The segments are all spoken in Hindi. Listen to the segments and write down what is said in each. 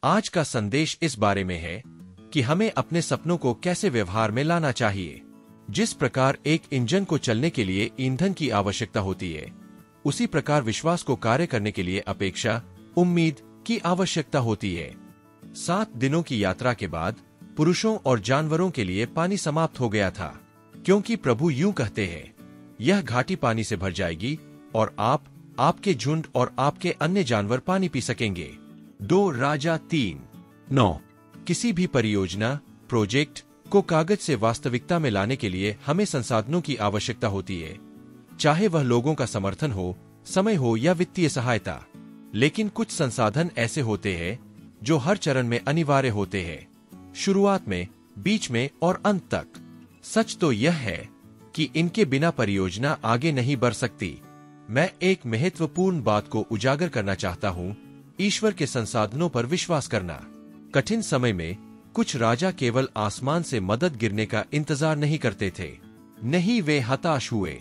आज का संदेश इस बारे में है कि हमें अपने सपनों को कैसे व्यवहार में लाना चाहिए। जिस प्रकार एक इंजन को चलने के लिए ईंधन की आवश्यकता होती है, उसी प्रकार विश्वास को कार्य करने के लिए अपेक्षा, उम्मीद की आवश्यकता होती है। 7 दिनों की यात्रा के बाद पुरुषों और जानवरों के लिए पानी समाप्त हो गया था, क्योंकि प्रभु यूं कहते हैं, यह घाटी पानी से भर जाएगी और आप, आपके झुंड और आपके अन्य जानवर पानी पी सकेंगे। 2 राजा 3:9। किसी भी परियोजना, प्रोजेक्ट को कागज से वास्तविकता में लाने के लिए हमें संसाधनों की आवश्यकता होती है, चाहे वह लोगों का समर्थन हो, समय हो या वित्तीय सहायता। लेकिन कुछ संसाधन ऐसे होते हैं जो हर चरण में अनिवार्य होते हैं, शुरुआत में, बीच में और अंत तक। सच तो यह है कि इनके बिना परियोजना आगे नहीं बढ़ सकती। मैं एक महत्वपूर्ण बात को उजागर करना चाहता हूँ, ईश्वर के संसाधनों पर विश्वास करना। कठिन समय में कुछ राजा केवल आसमान से मदद गिरने का इंतजार नहीं करते थे। नहीं, वे हताश हुए।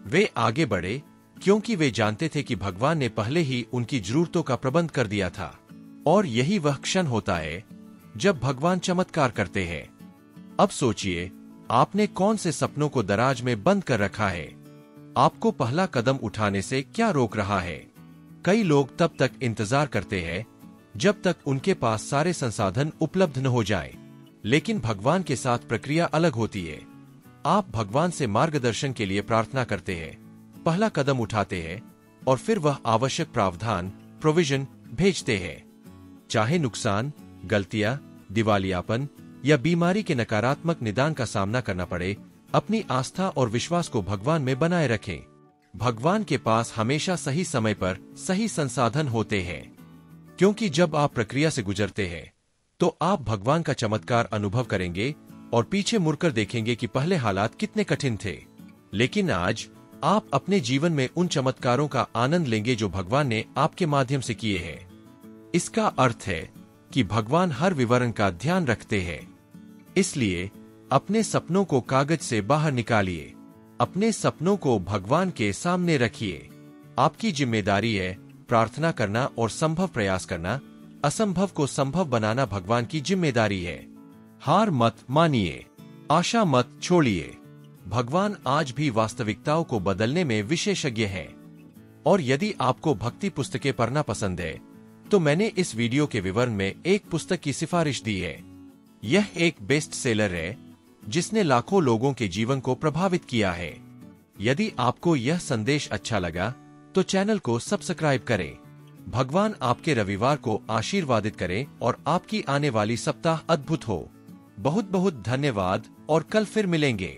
वे आगे बढ़े क्योंकि वे जानते थे कि भगवान ने पहले ही उनकी जरूरतों का प्रबंध कर दिया था। और यही वह क्षण होता है जब भगवान चमत्कार करते हैं। अब सोचिए, आपने कौन से सपनों को दराज में बंद कर रखा है? आपको पहला कदम उठाने से क्या रोक रहा है? कई लोग तब तक इंतजार करते हैं जब तक उनके पास सारे संसाधन उपलब्ध न हो जाएं। लेकिन भगवान के साथ प्रक्रिया अलग होती है। आप भगवान से मार्गदर्शन के लिए प्रार्थना करते हैं, पहला कदम उठाते हैं और फिर वह आवश्यक प्रावधान, प्रोविजन भेजते हैं। चाहे नुकसान, गलतियां, दिवालियापन या बीमारी के नकारात्मक निदान का सामना करना पड़े, अपनी आस्था और विश्वास को भगवान में बनाए रखें। भगवान के पास हमेशा सही समय पर सही संसाधन होते हैं, क्योंकि जब आप प्रक्रिया से गुजरते हैं तो आप भगवान का चमत्कार अनुभव करेंगे और पीछे मुड़कर देखेंगे कि पहले हालात कितने कठिन थे, लेकिन आज आप अपने जीवन में उन चमत्कारों का आनंद लेंगे जो भगवान ने आपके माध्यम से किए हैं। इसका अर्थ है कि भगवान हर विवरण का ध्यान रखते हैं। इसलिए अपने सपनों को कागज से बाहर निकालिए, अपने सपनों को भगवान के सामने रखिए। आपकी जिम्मेदारी है प्रार्थना करना और संभव प्रयास करना। असंभव को संभव बनाना भगवान की जिम्मेदारी है। हार मत मानिए, आशा मत छोड़िए। भगवान आज भी वास्तविकताओं को बदलने में विशेषज्ञ हैं। और यदि आपको भक्ति पुस्तकें पढ़ना पसंद है तो मैंने इस वीडियो के विवरण में एक पुस्तक की सिफारिश दी है। यह एक बेस्ट सेलर है जिसने लाखों लोगों के जीवन को प्रभावित किया है। यदि आपको यह संदेश अच्छा लगा तो चैनल को सब्सक्राइब करें। भगवान आपके रविवार को आशीर्वादित करें और आपकी आने वाली सप्ताह अद्भुत हो। बहुत बहुत धन्यवाद और कल फिर मिलेंगे।